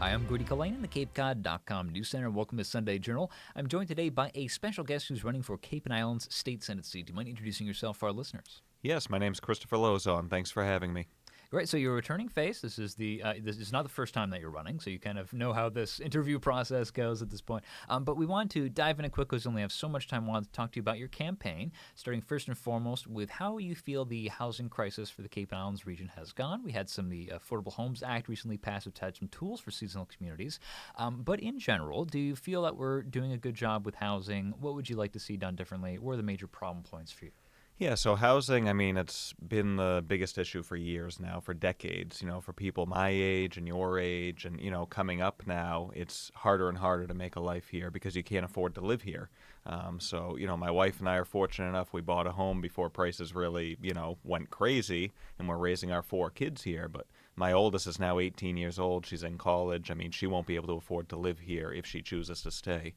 Hi, I'm Grady Culhane in the CapeCod.com News Center. Welcome to Sunday Journal. I'm joined today by a special guest who's running for Cape and Islands State Senate seat. Do you mind introducing yourself for our listeners? Yes, my name's Christopher Lauzon. Thanks for having me. Great. So you're a returning face. This is not the first time that you're running, so you kind of know how this interview process goes at this point. But we want to dive in quickly because we only have so much time. We want to talk to you about your campaign, starting first and foremost with how you feel the housing crisis for the Cape and Islands region has gone. We had the Affordable Homes Act recently passed, which had some tools for seasonal communities. But in general, do you feel that we're doing a good job with housing? What would you like to see done differently? What are the major problem points for you? Yeah, so housing, it's been the biggest issue for years now, for decades. For people my age and your age and, coming up now, it's harder and harder to make a life here because you can't afford to live here. My wife and I are fortunate enough we bought a home before prices really, went crazy, and we're raising our 4 kids here. But my oldest is now 18 years old. She's in college. She won't be able to afford to live here if she chooses to stay.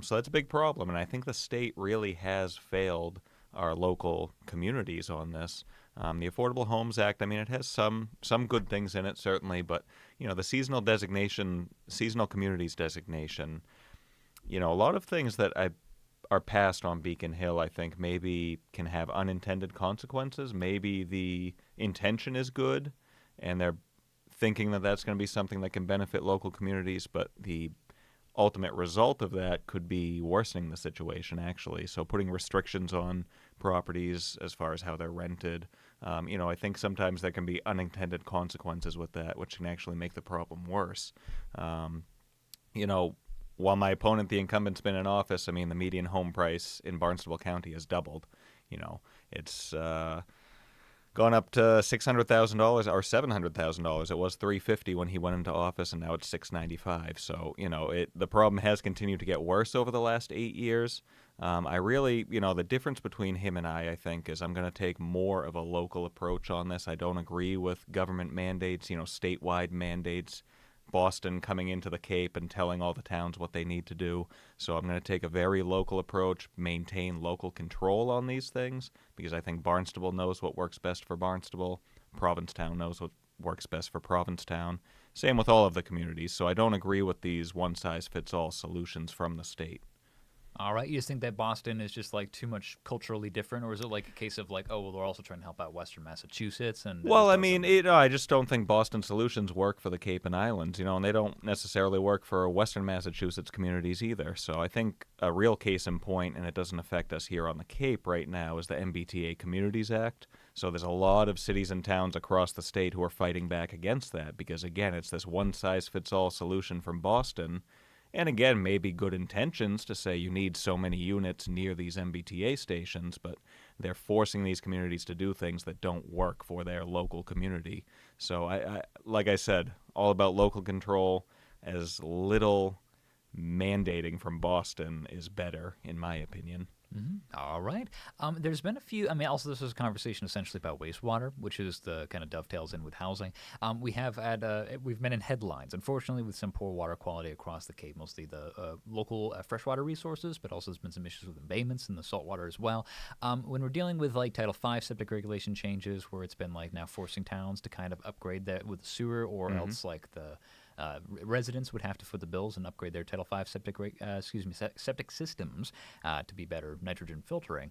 So that's a big problem, and I think the state really has failed our local communities on this. The Affordable Homes Act, it has some good things in it, certainly, but, the seasonal communities designation, a lot of things that are passed on Beacon Hill, I think, maybe can have unintended consequences. Maybe the intention is good, and they're thinking that that's going to be something that can benefit local communities, but the ultimate result of that could be worsening the situation, actually. So putting restrictions on properties as far as how they're rented, I think sometimes there can be unintended consequences with that, which can actually make the problem worse. While my opponent, the incumbent's been in office, the median home price in Barnstable County has doubled. It's gone up to $600,000 or $700,000. It was $350 when he went into office, and now it's $695. So, the problem has continued to get worse over the last 8 years. I really, the difference between him and I think, is I'm going to take more of a local approach on this. I don't agree with government mandates, statewide mandates. Boston coming into the Cape and telling all the towns what they need to do. So I'm going to take a very local approach, maintain local control on these things, because I think Barnstable knows what works best for Barnstable. Provincetown knows what works best for Provincetown. Same with all of the communities. So I don't agree with these one-size-fits-all solutions from the state. All right. You just think that Boston is just too much culturally different, or is it a case of they're also trying to help out Western Massachusetts? I just don't think Boston solutions work for the Cape and Islands, and they don't necessarily work for Western Massachusetts communities either. So I think a real case in point, and it doesn't affect us here on the Cape right now, is the MBTA Communities Act. So there's a lot of cities and towns across the state who are fighting back against that because, again, it's this one-size-fits-all solution from Boston. And again, maybe good intentions to say you need so many units near these MBTA stations, but they're forcing these communities to do things that don't work for their local community. So, like I said, all about local control. As little mandating from Boston is better, in my opinion. Mm-hmm. All right. There's been a few. Also, this was a conversation essentially about wastewater, which is the kind of dovetails in with housing. We've been in headlines, unfortunately, with some poor water quality across the Cape, mostly the local freshwater resources, but also there's been some issues with embayments and the saltwater as well. When we're dealing with Title V septic regulation changes, where it's been now forcing towns to kind of upgrade that with the sewer, or else the residents would have to foot the bills and upgrade their Title V septic systems to be better nitrogen filtering.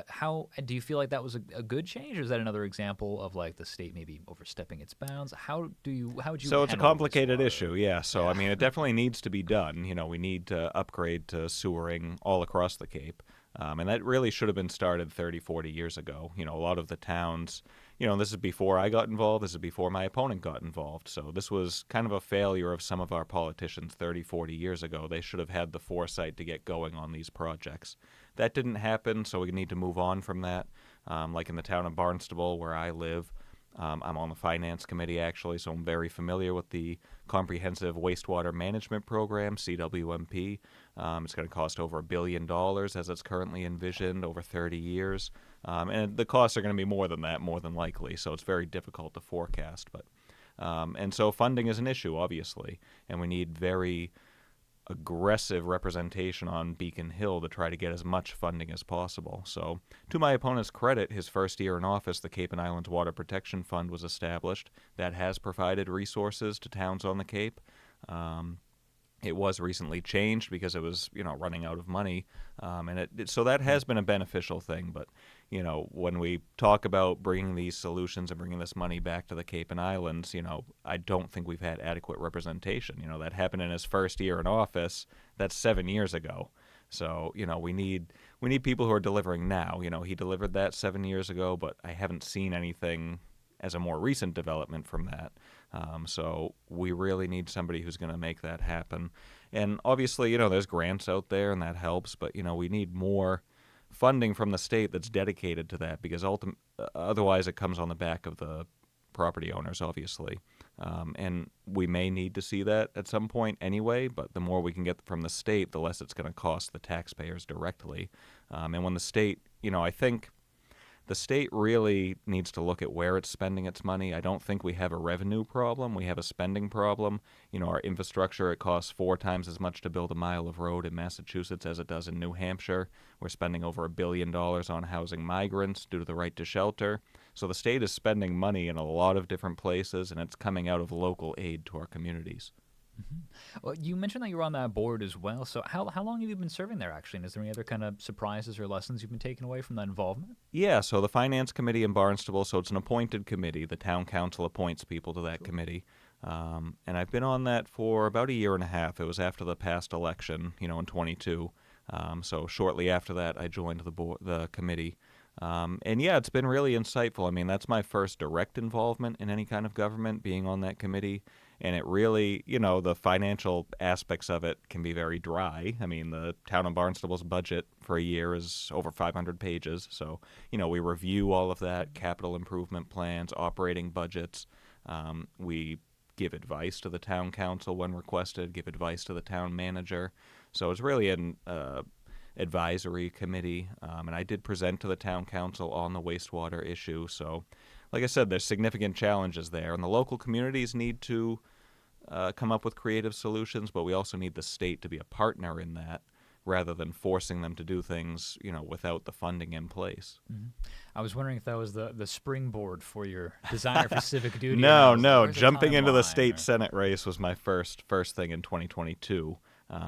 How do you feel that was a good change, or is that another example of the state maybe overstepping its bounds? How would you? So it's a complicated issue, yeah. So it definitely needs to be done. We need to upgrade to sewering all across the Cape. And that really should have been started 30, 40 years ago. A lot of the towns, this is before I got involved. This is before my opponent got involved. So this was kind of a failure of some of our politicians 30, 40 years ago. They should have had the foresight to get going on these projects. That didn't happen, so we need to move on from that. Like in the town of Barnstable, where I live, I'm on the finance committee, actually, so I'm very familiar with the Comprehensive Wastewater Management Program, CWMP. It's going to cost over $1 billion as it's currently envisioned over 30 years. And the costs are going to be more than that, more than likely, so it's very difficult to forecast. And so funding is an issue, obviously, and we need very aggressive representation on Beacon Hill to try to get as much funding as possible. So, to my opponent's credit, his first year in office, the Cape and Islands Water Protection Fund was established. That has provided resources to towns on the Cape. It was recently changed because it was, running out of money, and so that has been a beneficial thing. But when we talk about bringing these solutions and bringing this money back to the Cape and Islands, I don't think we've had adequate representation. That happened in his first year in office. That's 7 years ago. So we need people who are delivering now. He delivered that 7 years ago, but I haven't seen anything as a more recent development from that. So we really need somebody who's going to make that happen. And obviously, there's grants out there, and that helps. But, we need more funding from the state that's dedicated to that, because otherwise it comes on the back of the property owners, obviously. And we may need to see that at some point anyway, but the more we can get from the state, the less it's going to cost the taxpayers directly. And when the state, I think the state really needs to look at where it's spending its money. I don't think we have a revenue problem. We have a spending problem. Our infrastructure, it costs 4 times as much to build a mile of road in Massachusetts as it does in New Hampshire. We're spending over $1 billion on housing migrants due to the right to shelter. So the state is spending money in a lot of different places, and it's coming out of local aid to our communities. Mm-hmm. Well, you mentioned that you were on that board as well. So how long have you been serving there, actually? And is there any other kind of surprises or lessons you've been taking away from that involvement? Yeah, so the Finance Committee in Barnstable, so it's an appointed committee. The town council appoints people to that committee. And I've been on that for about a year and a half. It was after the past election, in 22. So shortly after that, I joined the committee. And yeah, it's been really insightful. I mean, that's my first direct involvement in any kind of government, being on that committee. And it really, the financial aspects of it can be very dry. I mean, the town of Barnstable's budget for a year is over 500 pages. So, we review all of that, capital improvement plans, operating budgets. We give advice to the town council when requested, give advice to the town manager. So it's really an advisory committee. And I did present to the town council on the wastewater issue. So, like I said, there's significant challenges there, and the local communities need to come up with creative solutions, but we also need the state to be a partner in that, rather than forcing them to do things, without the funding in place. Mm-hmm. I was wondering if that was the springboard for your desire for civic duty. No. Jumping into the state Senate race was my first thing in 2022.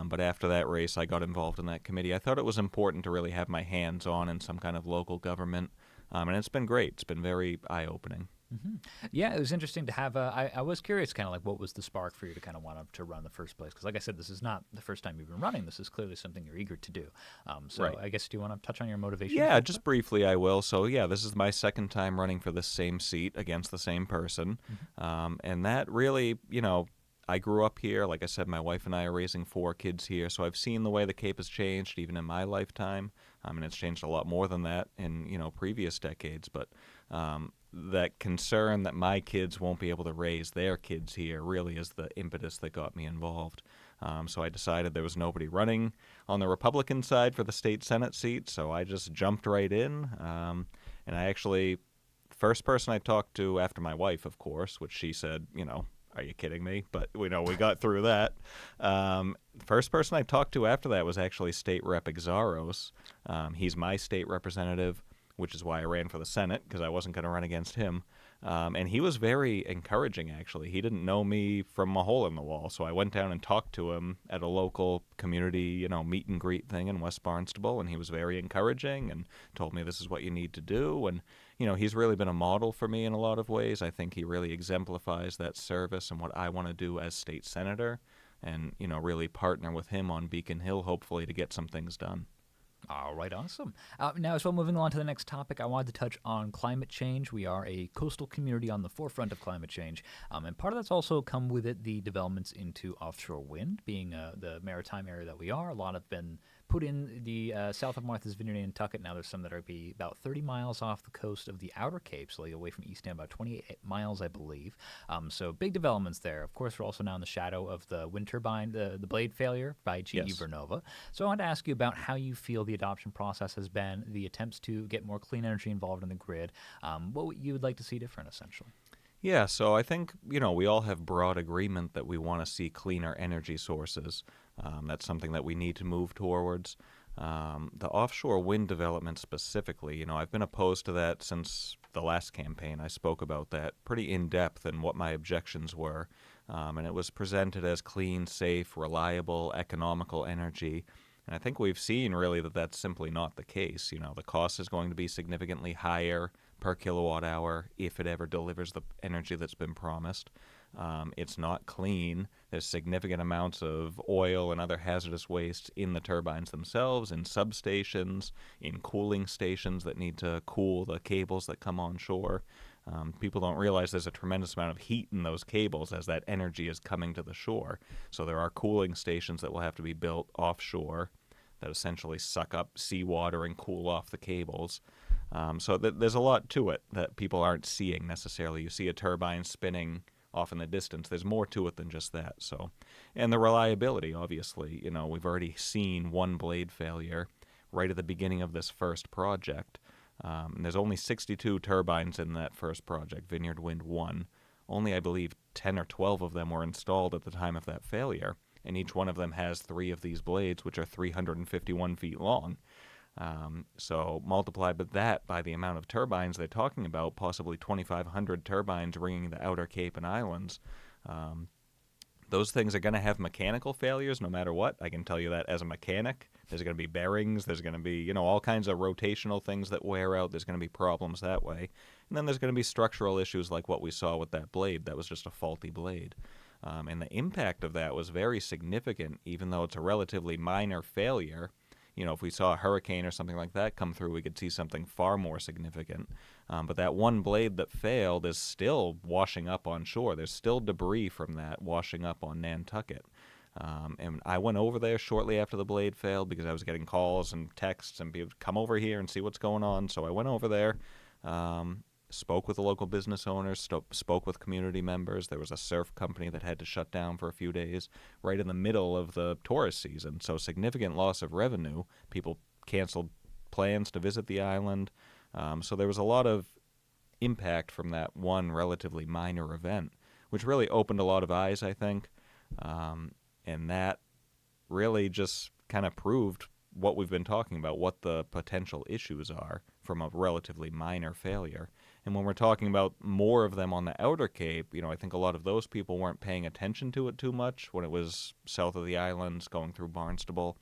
But after that race, I got involved in that committee. I thought it was important to really have my hands on in some kind of local government. And it's been great. It's been very eye-opening. Mm-hmm. Yeah, it was interesting to have. I was curious, kind of like, what was the spark for you to kind of want to run in the first place? Because, like I said, this is not the first time you've been running. This is clearly something you're eger to do. So, right. I guess, do you want to touch on your motivation? Yeah, just briefly, I will. So, yeah, this is my second time running for this same seat against the same person, and that really, I grew up here. Like I said, my wife and I are raising 4 kids here, so I've seen the way the Cape has changed, even in my lifetime. And it's changed a lot more than that in, previous decades. But that concern that my kids won't be able to raise their kids here really is the impetus that got me involved. So I decided there was nobody running on the Republican side for the state Senate seat, so I just jumped right in. And I actually, first person I talked to after my wife, of course, which she said, are you kidding me? But we got through that. First person I talked to after that was actually State Rep Exaros. He's my state representative, which is why I ran for the Senate, because I wasn't going to run against him. And he was very encouraging, actually. He didn't know me from a hole in the wall, so I went down and talked to him at a local community, meet and greet thing in West Barnstable, and he was very encouraging and told me this is what you need to do. And he's really been a model for me in a lot of ways. I think he really exemplifies that service and what I want to do as state senator, and really partner with him on Beacon Hill, hopefully, to get some things done. All right, awesome. Now, as well, moving on to the next topic, I wanted to touch on climate change. We are a coastal community on the forefront of climate change, and part of that's also come with it the developments into offshore wind. Being the maritime area that we are, a lot have been put in the south of Martha's Vineyard and Nantucket. Now there's some that are be about 30 miles off the coast of the Outer Cape, so away from East End, about 28 miles, I believe. So big developments there. Of course, we're also now in the shadow of the wind turbine, the blade failure by GE Vernova. So I wanted to ask you about how you feel the adoption process has been, the attempts to get more clean energy involved in the grid, what you would like to see different, essentially. Yeah, so I think, we all have broad agreement that we want to see cleaner energy sources. That's something that we need to move towards. The offshore wind development specifically, I've been opposed to that since the last campaign. I spoke about that pretty in depth and what my objections were. And it was presented as clean, safe, reliable, economical energy. And I think we've seen really that that's simply not the case. The cost is going to be significantly higher per kilowatt hour if it ever delivers the energy that's been promised. It's not clean. There's significant amounts of oil and other hazardous waste in the turbines themselves, in substations, in cooling stations that need to cool the cables that come on shore. People don't realize there's a tremendous amount of heat in those cables as that energy is coming to the shore. So there are cooling stations that will have to be built offshore that essentially suck up seawater and cool off the cables. There's a lot to it that people aren't seeing necessarily. You see a turbine spinning off in the distance. There's more to it than just that. And the reliability, obviously. We've already seen one blade failure right at the beginning of this first project. And there's only 62 turbines in that first project, Vineyard Wind 1. Only, I believe, 10 or 12 of them were installed at the time of that failure. And each one of them has 3 of these blades, which are 351 feet long. So multiply that by the amount of turbines they're talking about, possibly 2,500 turbines ringing the outer Cape and Islands. Those things are going to have mechanical failures no matter what. I can tell you that as a mechanic. There's going to be bearings. There's going to be, all kinds of rotational things that wear out. There's going to be problems that way. And then there's going to be structural issues like what we saw with that blade. That was just a faulty blade. And the impact of that was very significant, even though it's a relatively minor failure. If we saw a hurricane or something like that come through, we could see something far more significant. But that one blade that failed is still washing up on shore. There's still debris from that washing up on Nantucket. And I went over there shortly after the blade failed because I was getting calls and texts and people come over here and see what's going on. So I went over there, spoke with the local business owners, spoke with community members. There was a surf company that had to shut down for a few days right in the middle of the tourist season. So significant loss of revenue. People canceled plans to visit the island. So there was a lot of impact from that one relatively minor event, which really opened a lot of eyes, I think. And that really just kind of proved what we've been talking about, what the potential issues are from a relatively minor failure. And when we're talking about more of them on the Outer Cape, I think a lot of those people weren't paying attention to it too much when it was south of the islands going through Barnstable.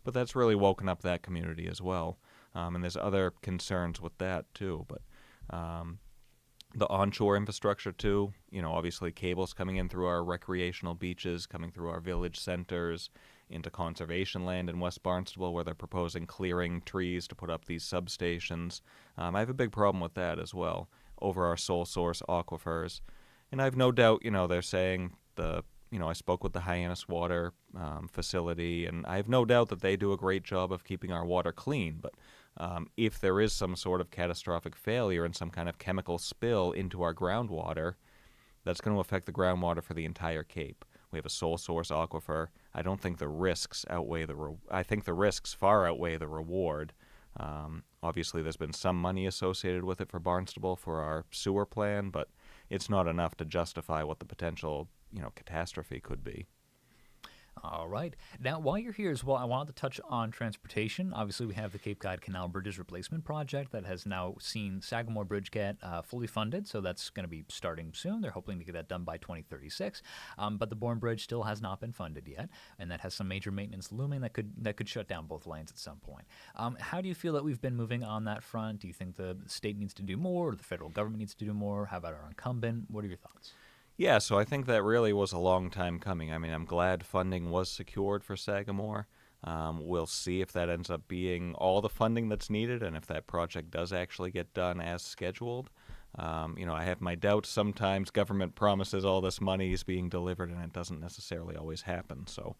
But that's really woken up that community as well. And there's other concerns with that too. But the onshore infrastructure too, obviously cables coming in through our recreational beaches, coming through our village centers, into conservation land in West Barnstable where they're proposing clearing trees to put up these substations. I have a big problem with that as well, over our sole source aquifers. And I have no doubt, they're saying I spoke with the Hyannis Water facility, and I have no doubt that they do a great job of keeping our water clean. But if there is some sort of catastrophic failure and some kind of chemical spill into our groundwater, that's going to affect the groundwater for the entire Cape. We have a sole source aquifer. I don't think the risks outweigh I think the risks far outweigh the reward. Obviously, there's been some money associated with it for Barnstable for our sewer plan, but it's not enough to justify what the potential, catastrophe could be. All right. Now, while you're here as well, I wanted to touch on transportation. Obviously, we have the Cape Cod Canal Bridges Replacement Project that has now seen Sagamore Bridge get fully funded, so that's going to be starting soon. They're hoping to get that done by 2036. But the Bourne Bridge still has not been funded yet, and that has some major maintenance looming that could shut down both lanes at some point. How do you feel that we've been moving on that front? Do you think the state needs to do more, or the federal government needs to do more? How about our incumbent? What are your thoughts? Yeah, so I think that really was a long time coming. I mean, I'm glad funding was secured for Sagamore. We'll see if that ends up being all the funding that's needed and if that project does actually get done as scheduled. I have my doubts sometimes. Government promises all this money is being delivered and it doesn't necessarily always happen. So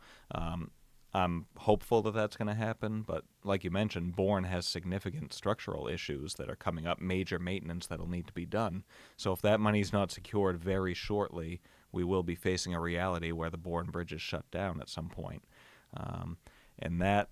I'm hopeful that that's going to happen, but like you mentioned, Bourne has significant structural issues that are coming up, major maintenance that'll need to be done. So if that money's not secured very shortly, we will be facing a reality where the Bourne Bridge is shut down at some point. And that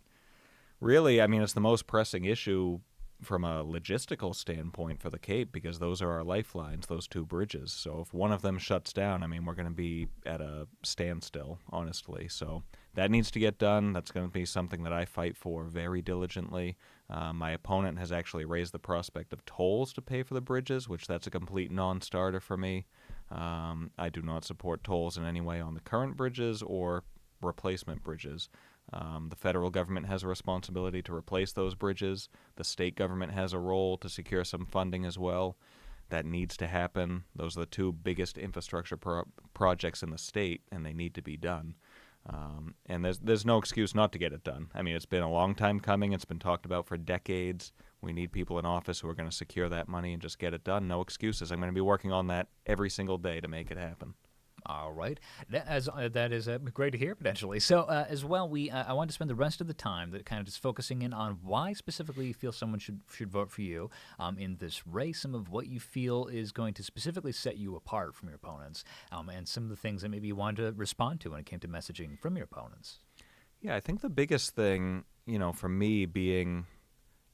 really, it's the most pressing issue from a logistical standpoint for the Cape, because those are our lifelines, those two bridges. So if one of them shuts down, I mean, we're going to be at a standstill, honestly. So that needs to get done. That's going to be something that I fight for very diligently. My opponent has actually raised the prospect of tolls to pay for the bridges, which that's a complete non-starter for me. I do not support tolls in any way on the current bridges or replacement bridges. The federal government has a responsibility to replace those bridges. The state government has a role to secure some funding as well. That needs to happen. Those are the two biggest infrastructure projects in the state, and they need to be done. And there's no excuse not to get it done. I mean, it's been a long time coming. It's been talked about for decades. We need people in office who are going to secure that money and just get it done. No excuses. I'm going to be working on that every single day to make it happen. All right, that is great to hear potentially. So as well, I want to spend the rest of the time that kind of just focusing in on why specifically you feel someone should vote for you in this race. Some of what you feel is going to specifically set you apart from your opponents, and some of the things that maybe you wanted to respond to when it came to messaging from your opponents. Yeah, I think the biggest thing, for me being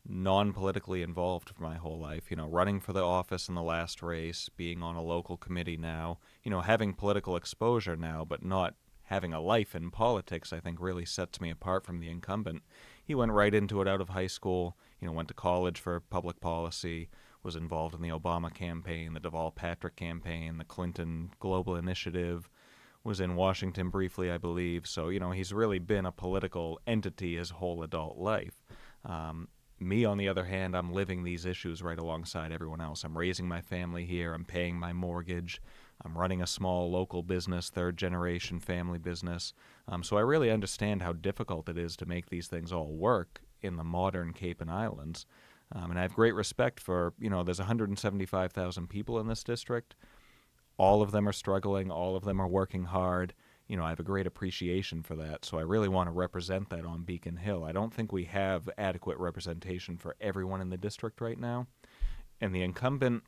non-politically involved for my whole life, running for the office in the last race, being on a local committee now, having political exposure now, but not having a life in politics, I think really sets me apart from the incumbent. He went right into it out of high school, went to college for public policy, was involved in the Obama campaign, the Deval Patrick campaign, the Clinton Global Initiative, was in Washington briefly, I believe. So, he's really been a political entity his whole adult life. Me, on the other hand, I'm living these issues right alongside everyone else. I'm raising my family here. I'm paying my mortgage. I'm running a small local business, third-generation family business. So I really understand how difficult it is to make these things all work in the modern Cape and Islands. And I have great respect for, there's 175,000 people in this district. All of them are struggling. All of them are working hard. I have a great appreciation for that, so I really want to represent that on Beacon Hill. I don't think we have adequate representation for everyone in the district right now. And the incumbent,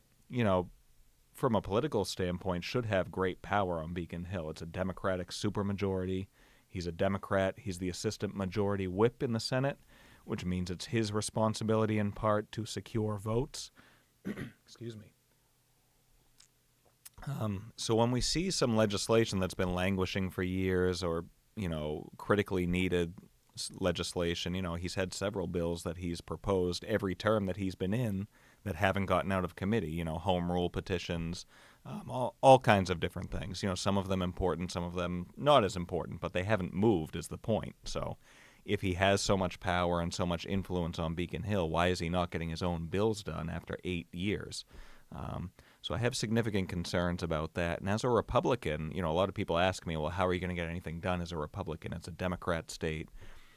from a political standpoint, should have great power on Beacon Hill. It's a Democratic supermajority. He's a Democrat. He's the assistant majority whip in the Senate, which means it's his responsibility in part to secure votes. Excuse me. So when we see some legislation that's been languishing for years or, critically needed legislation, he's had several bills that he's proposed every term that he's been in that haven't gotten out of committee, home rule petitions, all kinds of different things. Some of them important, some of them not as important, but they haven't moved is the point. So if he has so much power and so much influence on Beacon Hill, why is he not getting his own bills done after 8 years? So I have significant concerns about that. And as a Republican, a lot of people ask me, well, how are you going to get anything done as a Republican? It's a Democrat state.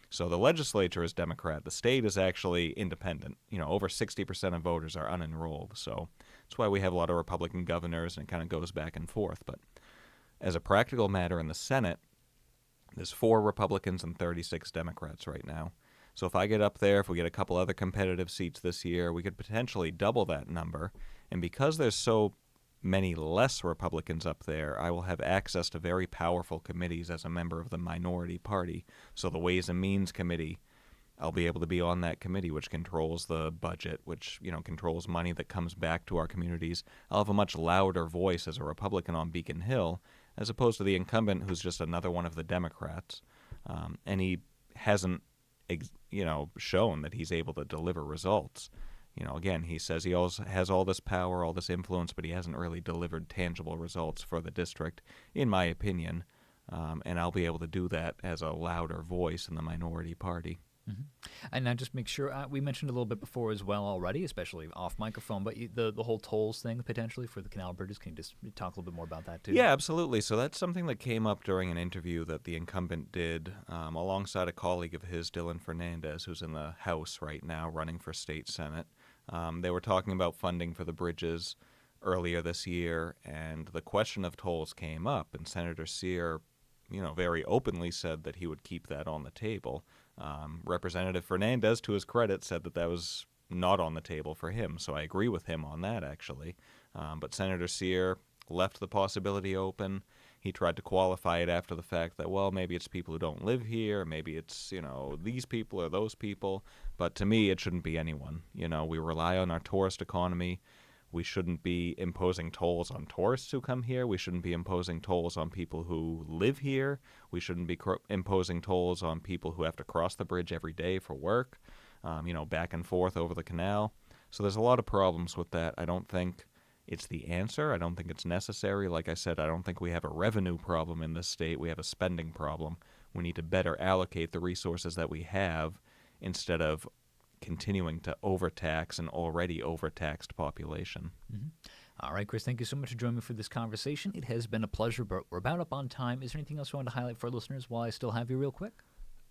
So the legislature is Democrat. The state is actually independent. Over 60% of voters are unenrolled. So that's why we have a lot of Republican governors, and it kind of goes back and forth. But as a practical matter in the Senate, there's 4 Republicans and 36 Democrats right now. So if I get up there, if we get a couple other competitive seats this year, we could potentially double that number. And because there's so many less Republicans up there, I will have access to very powerful committees as a member of the minority party. So the Ways and Means Committee, I'll be able to be on that committee, which controls the budget, which, controls money that comes back to our communities. I'll have a much louder voice as a Republican on Beacon Hill, as opposed to the incumbent, who's just another one of the Democrats. And he hasn't, shown that he's able to deliver results. Again, he says he also has all this power, all this influence, but he hasn't really delivered tangible results for the district, in my opinion. And I'll be able to do that as a louder voice in the minority party. Mm-hmm. And now just make sure, we mentioned a little bit before as well already, especially off microphone, but the whole tolls thing potentially for the canal bridges, can you just talk a little bit more about that too? Yeah, absolutely. So that's something that came up during an interview that the incumbent did alongside a colleague of his, Dylan Fernandez, who's in the House right now running for state Senate. They were talking about funding for the bridges earlier this year, and the question of tolls came up, and Senator Sear, very openly said that he would keep that on the table. Representative Fernandez, to his credit, said that was not on the table for him, so I agree with him on that, actually. But Senator Sear left the possibility open. he tried to qualify it after the fact that, well, maybe it's people who don't live here, maybe it's, these people or those people. But to me, it shouldn't be anyone. We rely on our tourist economy. We shouldn't be imposing tolls on tourists who come here. We shouldn't be imposing tolls on people who live here. We shouldn't be imposing tolls on people who have to cross the bridge every day for work, back and forth over the canal. So there's a lot of problems with that. I don't think it's the answer. I don't think it's necessary. Like I said, I don't think we have a revenue problem in this state. We have a spending problem. We need to better allocate the resources that we have instead of continuing to overtax an already overtaxed population. Mm-hmm. All right, Chris, thank you so much for joining me for this conversation. It has been a pleasure, but we're about up on time. Is there anything else you want to highlight for our listeners while I still have you real quick?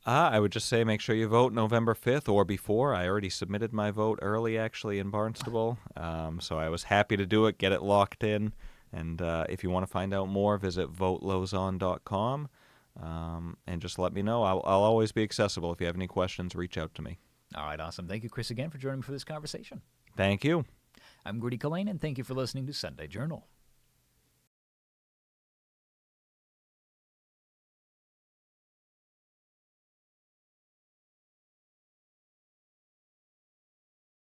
I would just say make sure you vote November 5th or before. I already submitted my vote early, actually, in Barnstable, so I was happy to do it, get it locked in. And if you want to find out more, visit votelauzon.com, and just let me know. I'll always be accessible. If you have any questions, reach out to me. All right, awesome. Thank you, Chris, again for joining me for this conversation. Thank you. I'm Grady Culhane, and thank you for listening to Sunday Journal.